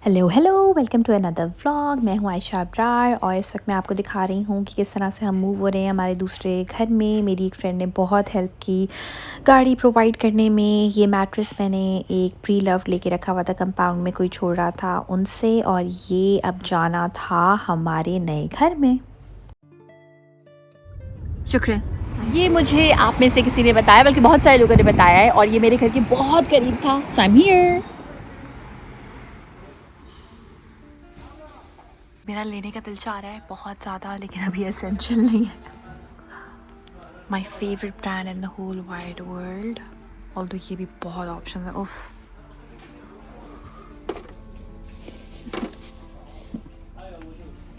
Hello hello, welcome to another vlog. मैं हूँ आयशा अब्रार और इस वक्त मैं आपको दिखा रही हूँ कि किस तरह से हम मूव हो रहे हैं हमारे दूसरे घर में। मेरी एक फ्रेंड ने बहुत हेल्प की गाड़ी प्रोवाइड करने में। ये मैट्रेस मैंने एक प्री लव लेके रखा हुआ था, कंपाउंड में कोई छोड़ रहा था उनसे, और ये अब जाना था हमारे नए घर में। शुक्र। ये मुझे आप में से किसी ने बताया, बल्कि बहुत सारे लोगों ने बताया है, और ये मेरे घर के बहुत करीब था। सो आई एम हियर। मेरा लेने का दिल चाह रहा है बहुत ज़्यादा, लेकिन अभी एसेंशियल नहीं है। My favourite brand in the whole wide world. Although ये भी बहुत ऑप्शन है। उफ,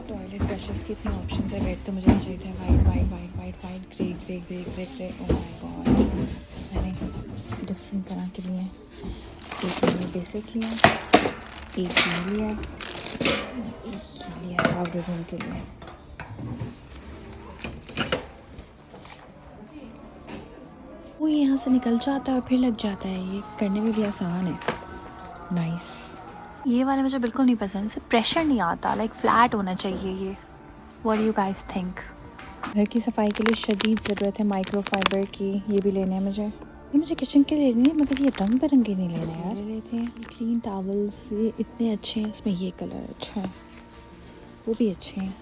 टॉयलेट ब्रशेस के इतने ऑप्शन है। रेड तो मुझे नहीं चाहिए था। White white white white white, grey grey grey grey grey. Oh my God, मैंने डिफरेंट तरह के लिए एक मैंने बेसिक लिया, एक ये लिया, एक ये लिया पाउडर रूम के लिए। वो यहाँ से निकल जाता है और फिर लग जाता है। ये करने में भी आसान है। नाइस। ये वाला मुझे बिल्कुल नहीं पसंद। इससे प्रेशर नहीं आता, लाइक फ्लैट होना चाहिए ये। What do you guys think? घर की सफाई के लिए शदीद ज़रूरत है माइक्रो फाइबर की। ये भी लेने हैं मुझे। ये मुझे किचन के लिए लेने हैं, मगर ये रंग बिरंगे नहीं लेने यार। ले लेते हैं क्लीन टॉवल्स। ये इतने अच्छे हैं, इसमें ये कलर अच्छा है, वो भी अच्छे हैं।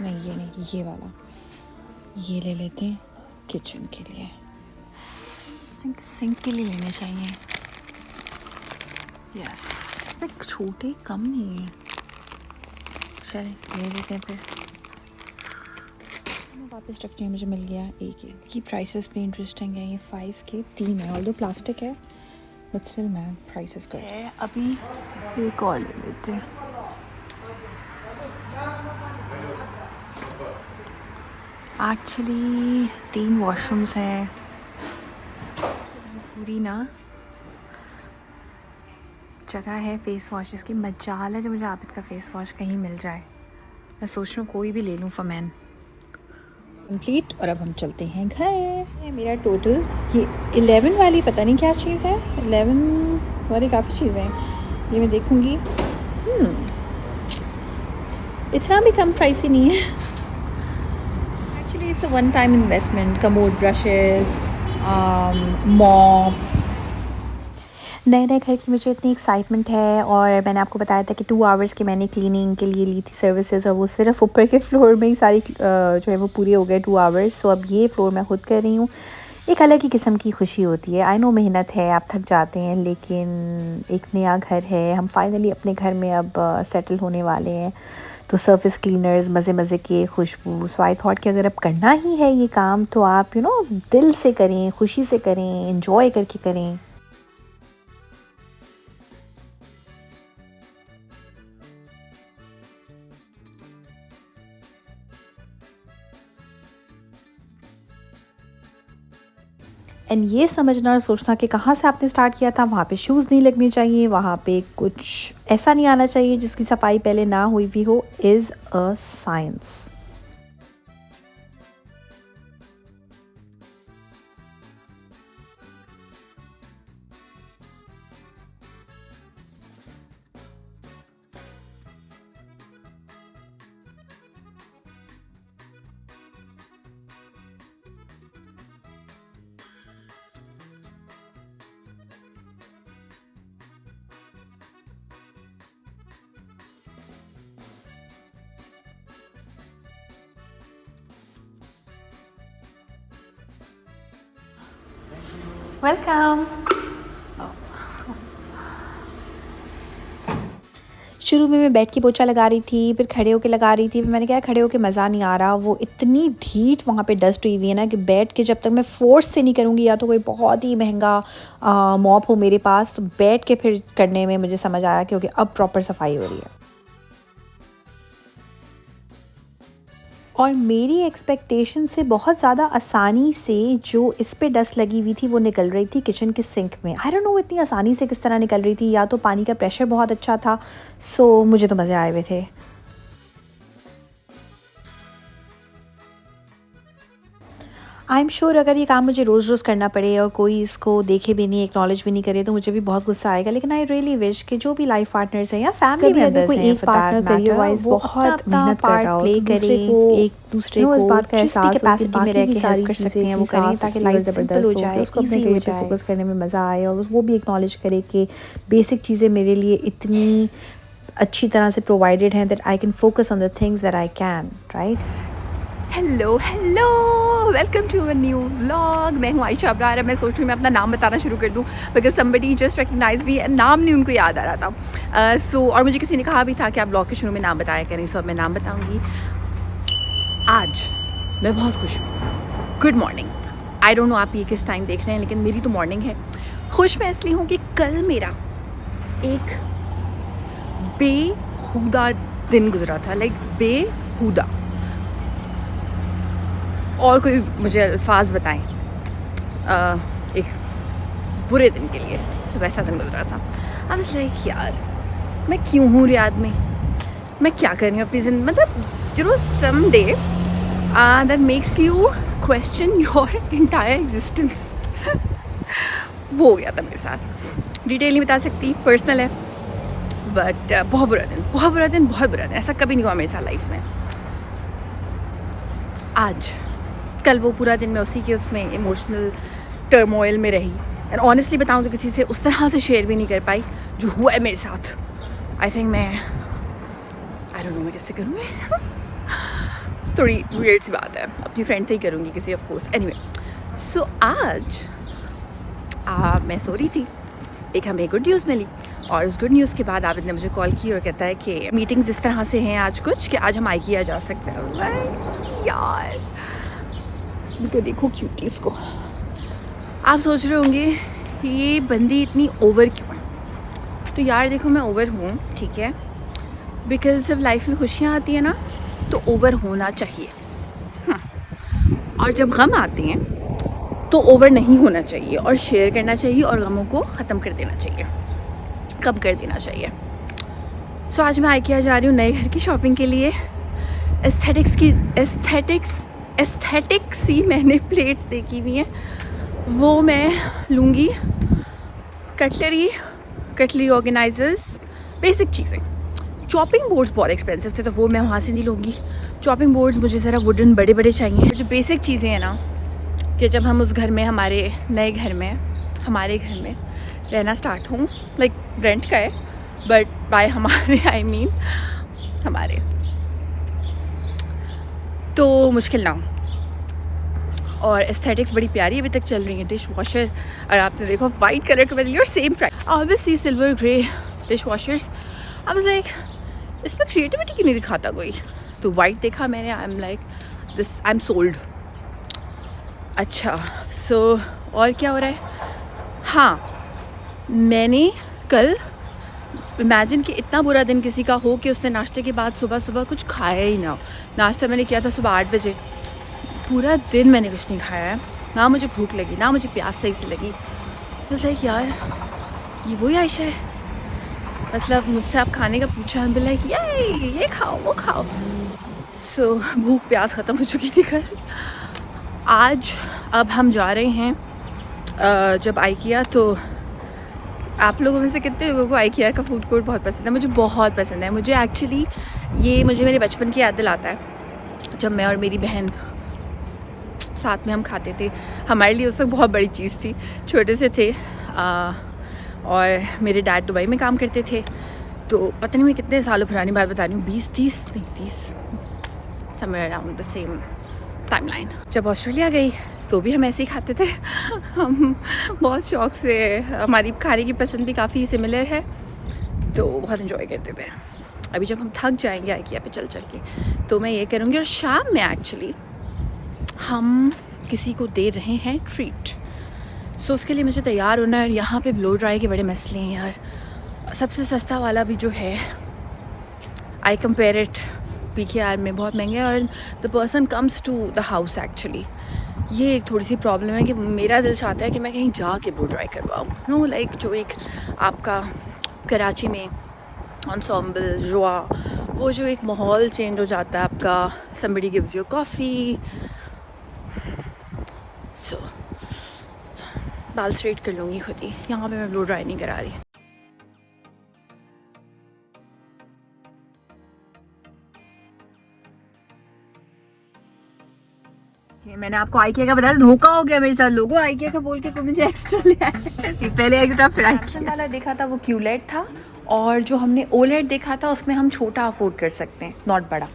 नहीं ये नहीं, ये वाला ये ले लेते हैं किचन के लिए। किचन के सिंक के लिए लेने चाहिए। यस, लाइक छोटे कम नहीं है। चलिए ले लेते हैं फिर। वापस रखते हैं। मुझे मिल गया एक की प्राइसेस भी इंटरेस्टिंग है। ये 5 के 3 है, ऑल्दो प्लास्टिक है, but still man prices good है। अभी एक और ले लेते हैं। एक्चुअली 3 वॉशरूम्स हैं पूरी ना, जगह है फेस वॉशेस की। मजाल है जो मुझे आबिद का फेस वॉश कहीं मिल जाए। मैं सोच रहा हूँ कोई भी ले लूँ फॉर मैन। कंप्लीट। और अब हम चलते हैं घर। मेरा टोटल ये 11 वाली पता नहीं क्या चीज़ है। 11 वाली काफ़ी चीज़ें हैं। ये मैं देखूँगी। इतना भी कम प्राइस ही नहीं है। Actually it's a one time investment. Commode brushes, mop. नए नए घर की मुझे इतनी एक्साइटमेंट है, और मैंने आपको बताया था कि 2 आवर्स की मैंने क्लीनिंग के लिए ली थी सर्विसेज, और वो सिर्फ ऊपर के फ्लोर में ही सारी जो है वो पूरी हो गए 2 आवर्स। सो अब ये फ्लोर मैं खुद कर रही हूँ। एक अलग ही किस्म की खुशी होती है। आई नो मेहनत है, आप थक जाते हैं, लेकिन एक नया घर है। हम फाइनली अपने घर में अब सेटल होने वाले हैं। तो सरफेस क्लीनर्स, मज़े मज़े के खुशबू। सो आई थॉट कि अगर अब करना ही है ये काम, तो आप दिल से करें, खुशी से करें, इंजॉय करके करें। एंड ये समझना और सोचना कि कहाँ से आपने स्टार्ट किया था, वहाँ पे शूज़ नहीं लगने चाहिए, वहाँ पे कुछ ऐसा नहीं आना चाहिए जिसकी सफाई पहले ना हुई भी हो, इज़ अ साइंस। वेलकम। शुरू में मैं बैठ के पोछा लगा रही थी, फिर खड़े होके लगा रही थी। फिर मैंने कहा खड़े होके मज़ा नहीं आ रहा, वो इतनी ढीठ वहाँ पे डस्ट हुई हुई है ना कि बैठ के जब तक मैं फोर्स से नहीं करूँगी, या तो कोई बहुत ही महंगा मॉप हो मेरे पास, तो बैठ के फिर करने में मुझे समझ आया, क्योंकि अब प्रॉपर सफाई हो रही है। और मेरी एक्सपेक्टेशन से बहुत ज़्यादा आसानी से जो इस पे डस्ट लगी हुई थी वो निकल रही थी किचन के सिंक में। आई डोंट नो इतनी आसानी से किस तरह निकल रही थी, या तो पानी का प्रेशर बहुत अच्छा था। सो मुझे तो मज़े आए हुए थे। आई एम श्योर अगर ये काम मुझे रोज़ रोज़ करना पड़े और कोई इसको देखे भी नहीं, एक्नॉलेज भी नहीं करे, तो मुझे भी बहुत गुस्सा आएगा। लेकिन आई रियली विश कि जो भी लाइफ पार्टनर्स हैं या फैमिली कभी अगर मेंबर्स कोई हैं एक for partner that career matter, wise वो बहुत अपना मेहनत कर पार्ट रहा हो प्ले तो दूसरे करें, को एक दूसरे इस को बात का जिस भी एहसास हो कि कैपेसिटी में बाकी रह की के हेल्प सारी कर सकते चीज़ें हैं इतनी वो करें, साफ ताकि सुथरी और लाइफ सिंपल ज़बरदस्त हो हो कि जाए, उसको अपने ईजी हो करियर पे जाए। फोकस करने में मज़ा आए, और वो भी एक्नॉलेज करे कि बेसिक चीज़ें मेरे लिए इतनी अच्छी तरह से प्रोवाइडेड हैं that I can focus on the things that I can, right. Hello hello, welcome to a new vlog. मैं हूँ आयशा अब्रार। मैं सोच रही हूँ मैं अपना नाम बताना शुरू कर दूँ, because somebody just recognise me, नाम नहीं उनको याद आ रहा था। और मुझे किसी ने कहा भी था कि आप ब्लॉग के शुरू में नाम बताया करें, सो अब मैं नाम बताऊँगी। आज मैं बहुत खुश हूँ। Good morning. I don't no आप ये किस टाइम देख रहे हैं, लेकिन मेरी तो मॉर्निंग है। खुश मैं इसलिए हूँ कि कल मेरा एक बेहुदा दिन गुजरा था, लाइक बेहुदा, और कोई मुझे अल्फाज बताएं एक बुरे दिन के लिए। सो वैसा दिन गुजरा था। आई वाज लाइक यार मैं क्यों हूँ रियाद में, मैं क्या कर रही हूँ अपनी जिंदगी, मतलब you know some day that makes you question your entire existence. वो हो गया था मेरे साथ। डिटेल नहीं बता सकती, पर्सनल है, बट बहुत बुरा दिन, बहुत बुरा दिन, बहुत बुरा दिन। ऐसा कभी नहीं हुआ मेरे साथ लाइफ में। आज कल वो पूरा दिन मैं उसी के उसमें इमोशनल टर्मोइल में रही, एंड ऑनेस्टली बताऊँ तो किसी से उस तरह से शेयर भी नहीं कर पाई जो हुआ है मेरे साथ। आई थिंक आई डोंट नो मैं किससे करूँगी। थोड़ी वियर्ड सी बात है, अपनी फ्रेंड से ही करूँगी किसी, ऑफ कोर्स। एनीवे, सो आज मैं सो रही थी, एक हमें गुड न्यूज़ मिली, और उस गुड न्यूज़ के बाद आबिद ने मुझे कॉल की और कहता है कि मीटिंग्स इस तरह से हैं आज कुछ कि आज हम IKEA जा सकते हैं। यार तो देखो क्यूटीज़ को। आप सोच रहे होंगे ये बंदी इतनी ओवर क्यों है, तो यार देखो मैं ओवर हूँ, ठीक है, बिकॉज जब लाइफ में खुशियाँ आती हैं ना तो ओवर होना चाहिए, और जब गम आते हैं तो ओवर नहीं होना चाहिए और शेयर करना चाहिए और गमों को ख़त्म कर देना चाहिए, कम कर देना चाहिए। सो आज मैं IKEA जा रही हूँ नए घर की शॉपिंग के लिए। एस्थेटिक्स सी मैंने प्लेट्स देखी हुई हैं, वो मैं लूँगी। कटलरी ऑर्गेनाइजर्स, बेसिक चीज़ें। चॉपिंग बोर्ड्स बहुत एक्सपेंसिव थे, तो वो मैं वहाँ से नहीं लूँगी। चॉपिंग बोर्ड्स मुझे ज़रा वुडन बड़े बड़े चाहिए। जो बेसिक चीज़ें हैं ना, कि जब हम उस घर में, हमारे नए घर में, हमारे घर में रहना स्टार्ट हों, लाइक रेंट का है, बट बाय हमारे आई मीन हमारे, तो मुश्किल ना हो। और एस्थेटिक्स बड़ी प्यारी अभी तक चल रही है। डिश वॉशर, और आपने देखो वाइट कलर के बदले और same price, obviously silver grey dish washers. I was like इसमें क्रिएटिविटी क्यों नहीं दिखाता कोई, तो वाइट देखा मैंने, I am like this, I am sold. अच्छा, सो और क्या हो रहा है। हाँ, मैंने कल इमेजिन कि इतना बुरा दिन किसी का हो कि उसने नाश्ते के बाद सुबह सुबह कुछ खाया ही ना हो। नाश्ता मैंने किया था सुबह 8 बजे, पूरा दिन मैंने कुछ नहीं खाया है, ना मुझे भूख लगी, ना मुझे प्यास सही से लगी। बस लाइक यार ये वही आयशा है, मतलब मुझसे आप खाने का पूछा, हम लाइक ये खाओ वो खाओ। सो भूख प्यास ख़त्म हो चुकी थी कल। आज अब हम जा रहे हैं जब IKEA, तो आप लोगों में से कितने लोगों को IKEA का फूड कोर्ट बहुत पसंद है। मुझे बहुत पसंद है। मुझे एक्चुअली ये मुझे मेरे बचपन की याद दिलाता है, जब मैं और मेरी बहन साथ में हम खाते थे। हमारे लिए उस वक्त बहुत बड़ी चीज़ थी, छोटे से थे, और मेरे डैड दुबई में काम करते थे, तो पता नहीं मैं कितने सालों पुरानी बात बता रही हूँ, 20-30 somewhere around the same timeline. जब ऑस्ट्रेलिया गई तो भी हम ऐसे ही खाते थे। हम बहुत शौक़ से, हमारी खाने की पसंद भी काफ़ी सिमिलर है, तो बहुत इन्जॉय करते थे। अभी जब हम थक जाएंगे IKEA पे चल के, तो मैं ये करूँगी। और शाम में एक्चुअली हम किसी को दे रहे हैं ट्रीट, सो उसके लिए मुझे तैयार होना है। और यहाँ पे ब्लो ड्राई के बड़े मसले हैं यार। सबसे सस्ता वाला भी जो है, आई कंपेयर इट PKR में, बहुत महंगा है, और the person comes to the house actually. ये एक थोड़ी सी प्रॉब्लम है कि मेरा दिल चाहता है कि मैं कहीं जा के ब्लो ड्राई करवाऊँ, नो लाइक जो एक आपका कराची में ensemble जोआ, वो जो एक माहौल चेंज हो जाता है आपका, somebody gives you coffee, बाल स्ट्रेट कर लूँगी खुद ही, यहाँ पे मैं ब्लो ड्राई नहीं करा रही। मैंने आपको आईकिया का बताया, धोखा हो गया मेरे साथ। लोगों आईकिया का बोल के कोई मुझे एक्स्ट्रा ले आया। पहले एक्स्ट्रा फिर आईकिया वाला देखा था वो क्यूलेट था, और जो हमने ओलेट देखा था उसमें हम छोटा अफोर्ड कर सकते हैं, नॉट बड़ा।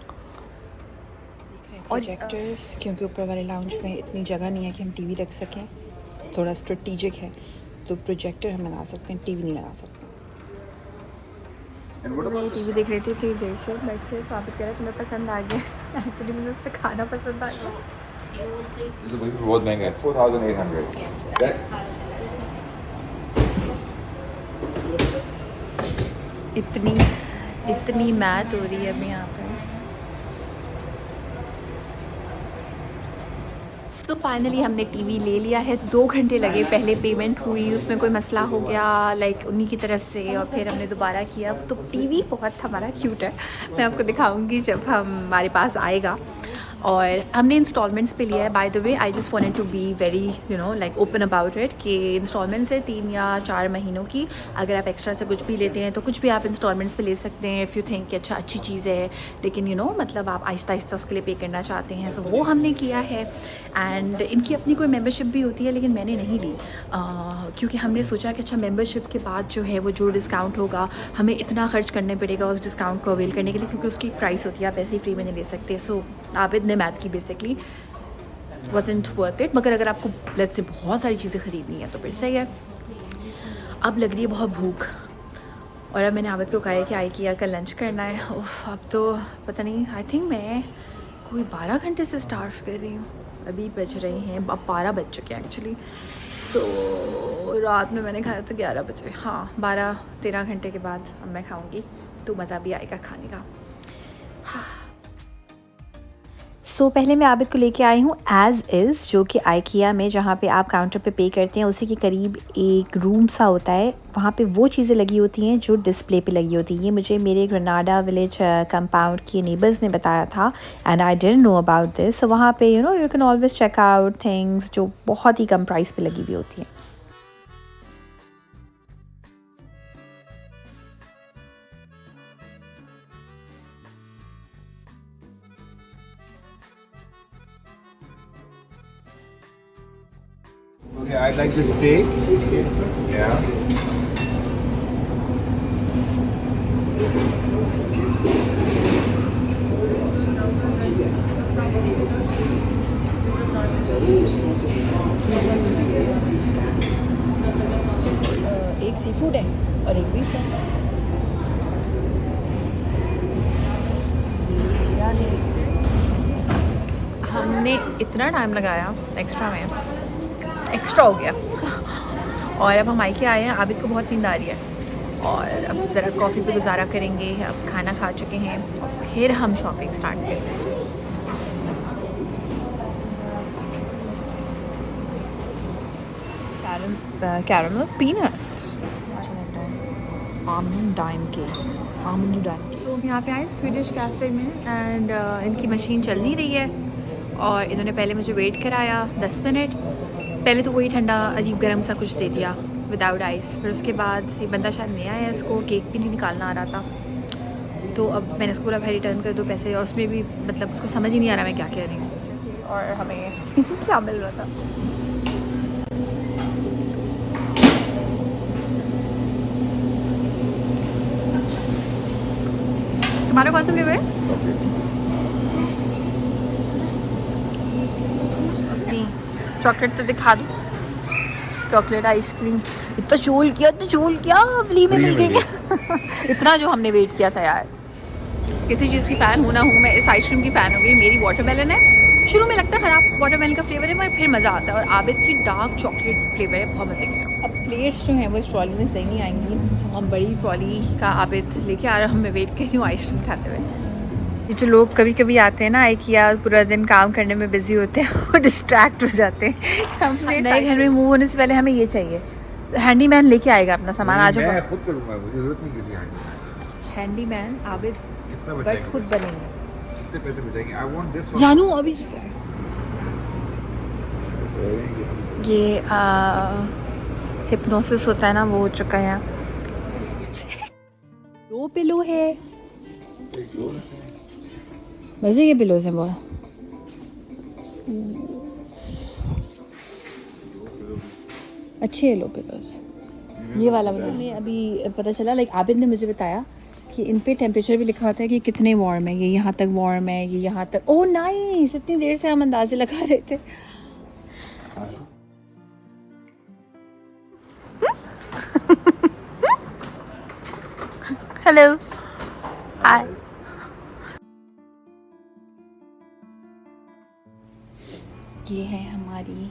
प्रोजेक्टर्स, क्योंकि ऊपर वाले लाउंज में इतनी जगह नहीं है कि हम टीवी रख सकें, थोड़ा स्ट्रेटेजिक है, तो प्रोजेक्टर हम लगा सकते हैं, टीवी नहीं लगा सकते। मैं टीवी देख रही थी इतनी देर से बैठ के, तो आप कह रहे तुम्हें पसंद आ गया। एक्चुअली मुझे उस पर खाना पसंद आ गया। बहुत महंगा है, 4800। इतनी मैथ हो रही है अभी यहाँ पे। तो फाइनली हमने टीवी ले लिया है। 2 घंटे लगे, पहले पेमेंट हुई, उसमें कोई मसला हो गया लाइक उन्हीं की तरफ से, और फिर हमने दोबारा किया। तो टीवी बहुत हमारा क्यूट है, मैं आपको दिखाऊंगी जब हमारे पास आएगा। और हमने इंस्टॉलमेंट्स पे लिया है। By the way I just wanted to be very like open about it कि इंस्टॉलमेंट्स है 3 या 4 महीनों की। अगर आप एक्स्ट्रा से कुछ भी लेते हैं तो कुछ भी आप इंस्टॉलमेंट्स पे ले सकते हैं, इफ़ यू थिंक कि अच्छा अच्छी चीज़ है, लेकिन मतलब आप आहिस्ता आहिस्ता उसके लिए पे करना चाहते हैं। सो वो हमने किया है। एंड इनकी अपनी कोई मेम्बरशिप भी होती है, लेकिन मैंने नहीं ली क्योंकि हमने सोचा कि अच्छा मेम्बरशिप के बाद जो है वो जो डिस्काउंट होगा हमें इतना खर्च करने पड़ेगा उस डिस्काउंट को अवेल करने के लिए, क्योंकि उसकी एक प्राइस होती है, आप ऐसे ही फ्री में नहीं ले सकते। सो आबिद ने मैथ की बेसिकली wasn't worth it। मगर अगर आपको लेट्स से बहुत सारी चीज़ें ख़रीदनी है तो फिर सही है। अब लग रही है बहुत भूख, और अब मैंने आबिद को कहा है कि आईकिया का लंच करना है। उफ, अब तो पता नहीं, आई थिंक मैं कोई 12 घंटे से स्टार्व कर रही हूँ। अभी बज रही हैं, अब 12 बज चुके हैं एक्चुअली। सो रात में मैंने खाया था 11 बजे। हाँ, 12-13 घंटे के बाद अब मैं खाऊँगी, तो मज़ा भी आएगा खाने का। हाँ। सो पहले मैं आबिद को लेके आई हूँ एज़ इज़, जो कि आईकिया में जहाँ पे आप काउंटर पे पे करते हैं उसी के करीब एक रूम सा होता है। वहाँ पे वो चीज़ें लगी होती हैं जो डिस्प्ले पे लगी होती हैं। ये मुझे मेरे ग्रेनाडा विलेज कंपाउंड के नेबर्स ने बताया था, and I didn't know about this. So वहाँ पे you can always check out things जो बहुत ही कम प्राइस पे लगी हुई होती हैं। Okay, I'd like the steak. Yeah. एक सी फूड है और एक बीफ है। हमने इतना टाइम लगाया एक्स्ट्रा हो गया। और अब हम आईकिया आए हैं, आबिद को बहुत नींद आ रही है, और अब ज़रा कॉफ़ी पे गुजारा करेंगे। अब खाना खा चुके हैं और फिर हम शॉपिंग स्टार्ट करेंगे। कैरमल पीनट आमंड डाइम के आमंड डाइम। सो हम यहाँ पे आए स्वीडिश कैफ़े में, एंड इनकी मशीन चल नहीं रही है, और इन्होंने पहले मुझे वेट कराया 10 मिनट। पहले तो वही ठंडा अजीब गर्म सा कुछ दे दिया विदाउट आइस। फिर उसके बाद ये बंदा शायद नया है, इसको केक भी नहीं निकालना आ रहा था, तो अब मैंने इसको बोला भाई रिटर्न कर दो पैसे, और उसमें भी मतलब उसको समझ ही नहीं आ रहा मैं क्या कह रही हूँ और हमें क्या मिल रहा था। तुम्हारा कौन सा फ्लेवर है? चॉकलेट तो दिखा दो। Chocolate ice cream. इतना चूल किया फ्री में मिल गई। इतना जो हमने वेट किया था यार। किसी चीज़ की फ़ैन हूँ ना हूँ, मैं इस आइसक्रीम की फ़ैन हो गई। मेरी वाटरमेलन है, शुरू में लगता है ख़राब, वाटरमेलन का फ्लेवर है, पर फिर मज़ा आता है। और आबिद की डार्क चॉकलेट फ्लेवर है, बहुत मज़े की। अब प्लेट्स जो हैं वो इस ट्रॉली में सही नहीं आएंगी, हम बड़ी ट्रॉली का आबिद लेके आ रहा हूँ। मैं वेट कर रही हूँ आइसक्रीम खाते हुए। ये जो लोग कभी कभी आते हैं ना आईकिया, पूरा दिन काम करने में बिजी होते हैं, वो डिस्ट्रैक्ट हो जाते हैं। अपने नए घर में मूव होने से पहले हमें ये चाहिए, हैंडीमैन लेके आएगा अपना सामान। आज मैं खुद करूंगा, मुझे जरूरत नहीं किसी हैंडीमैन आबिद कितना बट बचाएंगे? खुद बनेंगे। कितने पैसे बचाएंगे? आई वांट दिस जानू अभी ये हिप्नोसिस होता है ना, वो हो चुका है यहाँ। 2 पिलो है, मजे के पिलोज हैं बहुत। अच्छे है लो पिलोज। ये वाला बता, हमें अभी पता चला, लाइक आबिद ने मुझे बताया कि इन पे टेम्परेचर भी लिखा होता है कि कितने वार्म है, ये यहाँ तक वार्म है, ये यहाँ तक। ओह नाइस, इतनी देर से हम अंदाजे लगा रहे थे। हेलो, हाय। ये है हमारी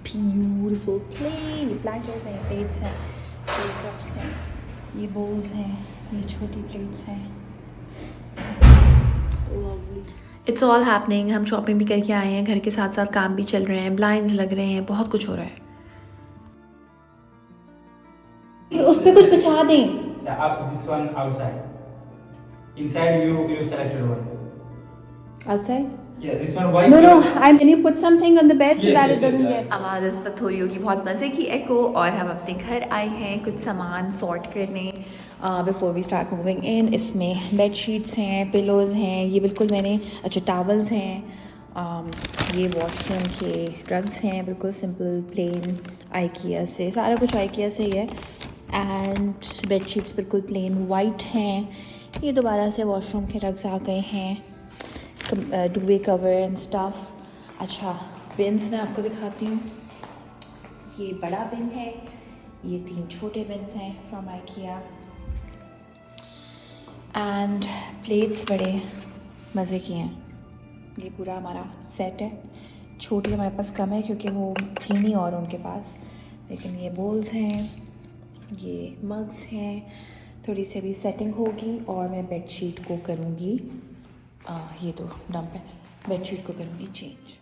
ब्यूटीफुल प्लेट, प्लांटर्स हैं, प्लेट्स हैं, ये कप्स हैं, ये बोल्स हैं, ये छोटी प्लेट्स हैं। It's all happening. हम शॉपिंग भी करके आए हैं, घर के साथ साथ काम भी चल रहे हैं, ब्लाइंड्स लग रहे हैं, बहुत कुछ हो रहा है। उस पे कुछ बिछा दें। This one outside. Inside you selected one. Outside? Yeah, this one white. No, can you put something on the bed so Yes, that yes, it doesn't yes, get... आवाज़ इस वक्त हो रही होगी बहुत मज़े की एको, और हम अपने घर आए हैं कुछ सामान सॉर्ट करने before we start moving in. इसमें बेड शीट्स हैं, पिलोज़ हैं, ये बिल्कुल मैंने अच्छा टावल्स हैं, ये वॉशरूम के रग्स हैं, बिल्कुल सिंपल प्लेन आइकिया से, सारा कुछ आइकिया से ही है। एंड बेड शीट्स बिल्कुल प्लेन वाइट हैं। ये दोबारा से वॉशरूम के रग्स आ गए हैं, डुवे कवर एंड स्टफ। अच्छा, बिन्स मैं आपको दिखाती हूँ। ये बड़ा बिन है, ये 3 छोटे बिन्स हैं फ्रॉम आइकिया। एंड प्लेट्स बड़े मज़े की हैं। ये पूरा हमारा सेट है। छोटी हमारे पास कम है क्योंकि वो थी नहीं और उनके पास, लेकिन ये बोल्स हैं, ये मग्स हैं। थोड़ी सी अभी सेटिंग होगी और मैं बेडशीट को करूँगी, ये तो डंप है, बेडशीट को करूँगी change.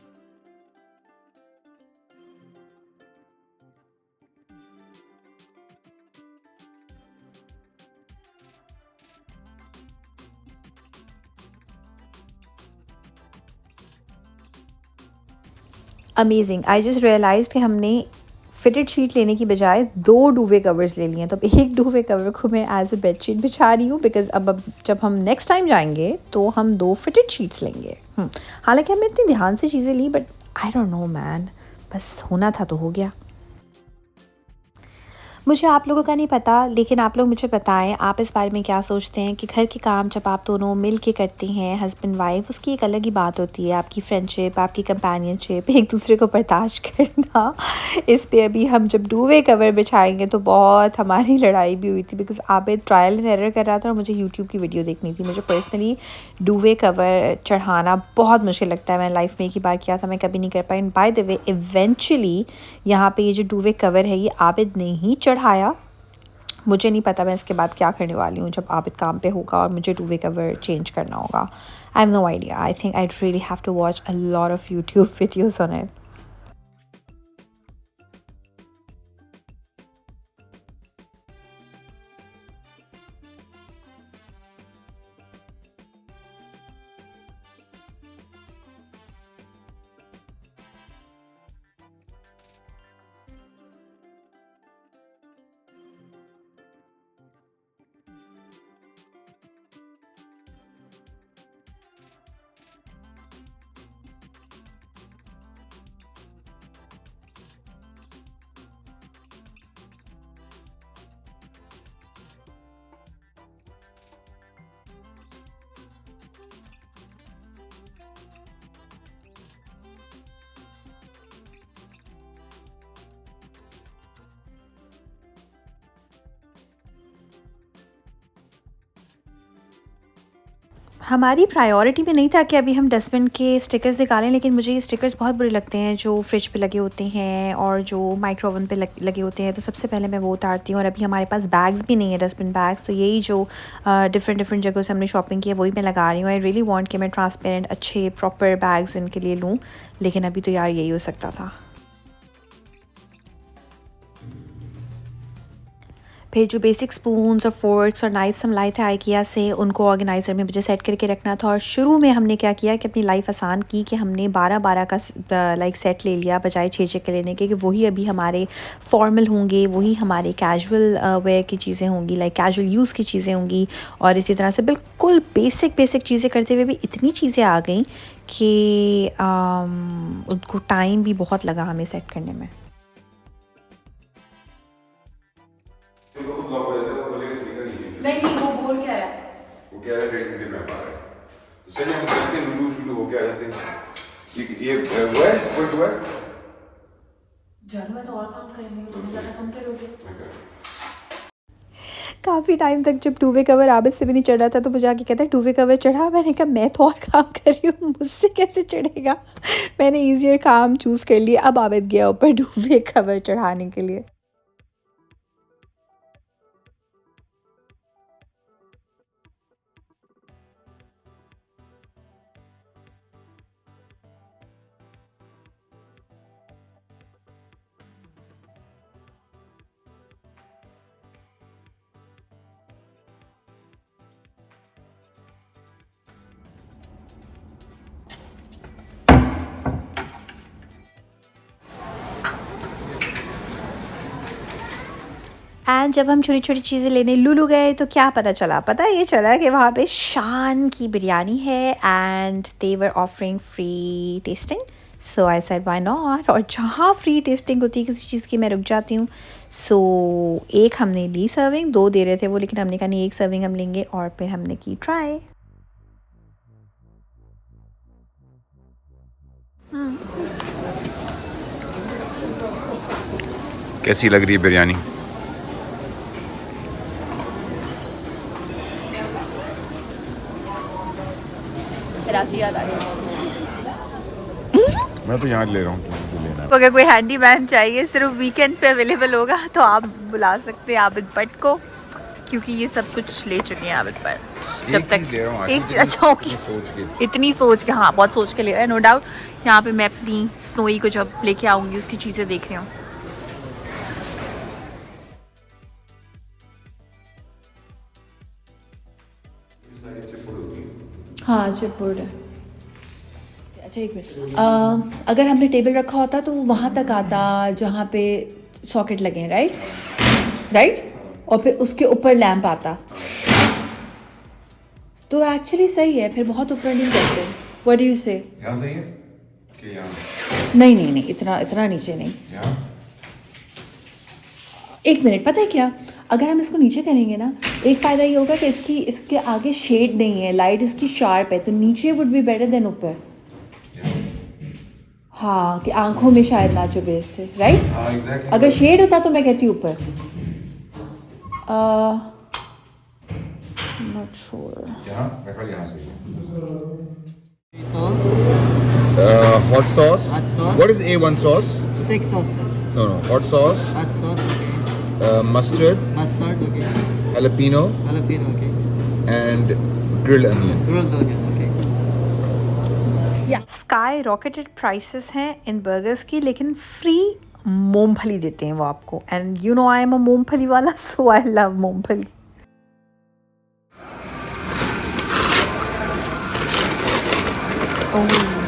Amazing. I just realize कि हमने फिटेड शीट लेने की बजाय 2 डूवे कवर्स ले लिए हैं। तो अब एक डूवे कवर को मैं एज अ बेड शीट बिछा रही हूँ, बिकॉज अब जब हम नेक्स्ट टाइम जाएंगे तो हम 2 फिटेड शीट्स लेंगे। हालांकि हमने इतनी ध्यान से चीज़ें ली, but I don't know man, बस होना था तो हो गया। मुझे आप लोगों का नहीं पता, लेकिन आप लोग मुझे बताएं आप इस बारे में क्या सोचते हैं कि घर के काम जब आप दोनों मिल के करते हैं, हस्बैंड वाइफ, उसकी एक अलग ही बात होती है। आपकी फ्रेंडशिप, आपकी कंपेनियनशिप, एक दूसरे को बर्दाश्त करना। इस पे अभी हम जब डूवे कवर बिछाएंगे तो बहुत हमारी लड़ाई भी हुई थी, because Abid trial and error कर रहा था और मुझे यूट्यूब की वीडियो देखनी थी। मुझे पर्सनली डूवे कवर चढ़ाना बहुत मुश्किल लगता है। मैंने लाइफ में एक ही बार किया था, मैं कभी नहीं कर पाई। बाय द वे इवेंचुअली यहाँ पे ये जो डूवे कवर है ये आबिद ने ही चढ़ाया। मुझे नहीं पता मैं इसके बाद क्या करने वाली हूँ जब आबिद काम पे होगा और मुझे डूवे कवर चेंज करना होगा। I have no idea. I think I really have to watch a lot of YouTube videos on it. हमारी प्रायोरिटी में नहीं था कि अभी हम डस्टबिन के स्टिकर्स निकालें, लेकिन मुझे ये स्टिकर्स बहुत बुरे लगते हैं जो फ्रिज पे लगे होते हैं और जो माइक्रो ओवन पे लगे होते हैं। तो सबसे पहले मैं वो उतारती हूँ। और अभी हमारे पास बैग्स भी नहीं है, डस्टबिन बैग्स, तो यही जो डिफरेंट जगहों से हमने शॉपिंग की है वही मैं लगा रही हूँ। आई रियली वांट कि मैं ट्रांसपेरेंट अच्छे प्रॉपर बैग्स इनके लिए लूँ, लेकिन अभी तो यार यही हो सकता था। फिर जो बेसिक स्पून्स और फोर्क्स और नाइफ्स हम लाए थे आइकिया से, उनको ऑर्गेनाइज़र में मुझे सेट करके रखना था। और शुरू में हमने क्या किया कि अपनी लाइफ आसान की कि हमने 12-12 का लाइक सेट ले लिया बजाय 6-6 के लेने के, कि वही अभी हमारे फॉर्मल होंगे, वही हमारे कैजुअल वेयर की चीज़ें होंगी, लाइक कैजुअल यूज़ की चीज़ें होंगी। और इसी तरह से बिल्कुल बेसिक चीज़ें करते हुए भी इतनी चीज़ें आ गई कि उनको टाइम भी बहुत लगा हमें सेट करने में। नहीं वो बोल क्या रहा है? वो कह रहा है ट्रेनिंग के में पा रहा है तो सही हम चलते हैं लुलू शुलू होके आ जाते हैं ये हुआ है जानू मैं तो और काम कर रही हूँ, तुम ज़्यादा तुम करोगे। काफ़ी टाइम तक जब 2 वे कवर आबिद से भी नहीं चढ़ रहा था तो मुझे आके कहता है 2 वे कवर चढ़ा। मैंने कहा मैं तो और काम कर रही हूँ, मुझसे कैसे चढ़ेगा। मैंने ईजियर काम चूज़ कर लिया। अब आबिद गया ऊपर 2 वे कवर चढ़ाने के लिए। एंड जब हम छोटी छोटी चीज़ें लेने लुलू गए तो क्या पता चला, पता ये चला कि वहाँ पे शान की बिरयानी है and they were offering free testing. So I said why not. और जहाँ फ्री टेस्टिंग होती है किसी चीज़ की मैं रुक जाती हूँ। सो एक हमने ली सर्विंग, 2 दे रहे थे वो, लेकिन हमने कहा नहीं 1 सर्विंग हम लेंगे। और फिर हमने की ट्राई। कैसी लग रही है बिरयानी? राजी याद आ गई। मैं तो यहाँ ले रहा हूँ लेना है। अगर कोई हैंडी मैन चाहिए सिर्फ वीकेंड पे अवेलेबल होगा तो आप बुला सकते हैं आबिद भट्ट को, क्योंकि ये सब कुछ ले चुके हैं आबिद भट्ट। जब तक ले रहा हूँ एक अच्छा ओके, इतनी सोच के, हाँ बहुत सोच के ले रहा है नो डाउट। यहाँ पे मैं अपनी स्नोई को जब लेके आऊँगी उसकी चीज़ें देख रही हूँ। हाँ चिपबोर्ड है। अच्छा एक मिनट, अगर हमने टेबल रखा होता तो वो वहाँ तक आता जहाँ पे सॉकेट लगे हैं, राइट, और फिर उसके ऊपर लैंप आता तो एक्चुअली सही है, फिर बहुत ऊपर नहीं करते। व्हाट डू यू से? यहाँ सही है कि यहाँ? नहीं इतना नीचे नहीं। यहाँ? एक मिनट, पता है क्या, अगर हम इसको नीचे करेंगे ना, एक फ़ायदा ये होगा कि इसके आगे शेड नहीं है, लाइट इसकी शार्प है, तो नीचे वुड बी बेटर देन ऊपर। हाँ, कि आंखों में शायद ना चुभे इससे, राइट? हाँ एग्जैक्टली। अगर शेड होता तो मैं कहती ऊपर। Not sure. यहाँ मैं कल यहाँ सही है। Hot sauce. Hot sauce. What is A1 sauce? Steak sauce, sir. No, hot sauce. Hot sauce, okay. Mustard, Mustard, okay. jalapeno, Jalapeno, okay. and grilled onion. Grilled onion, okay. Sky rocketed prices हैं इन burgers की, लेकिन free मूंगफली देते हैं वो आपको। And you know I am a मूंगफली वाला, सो आई लव मूंगफली। ओह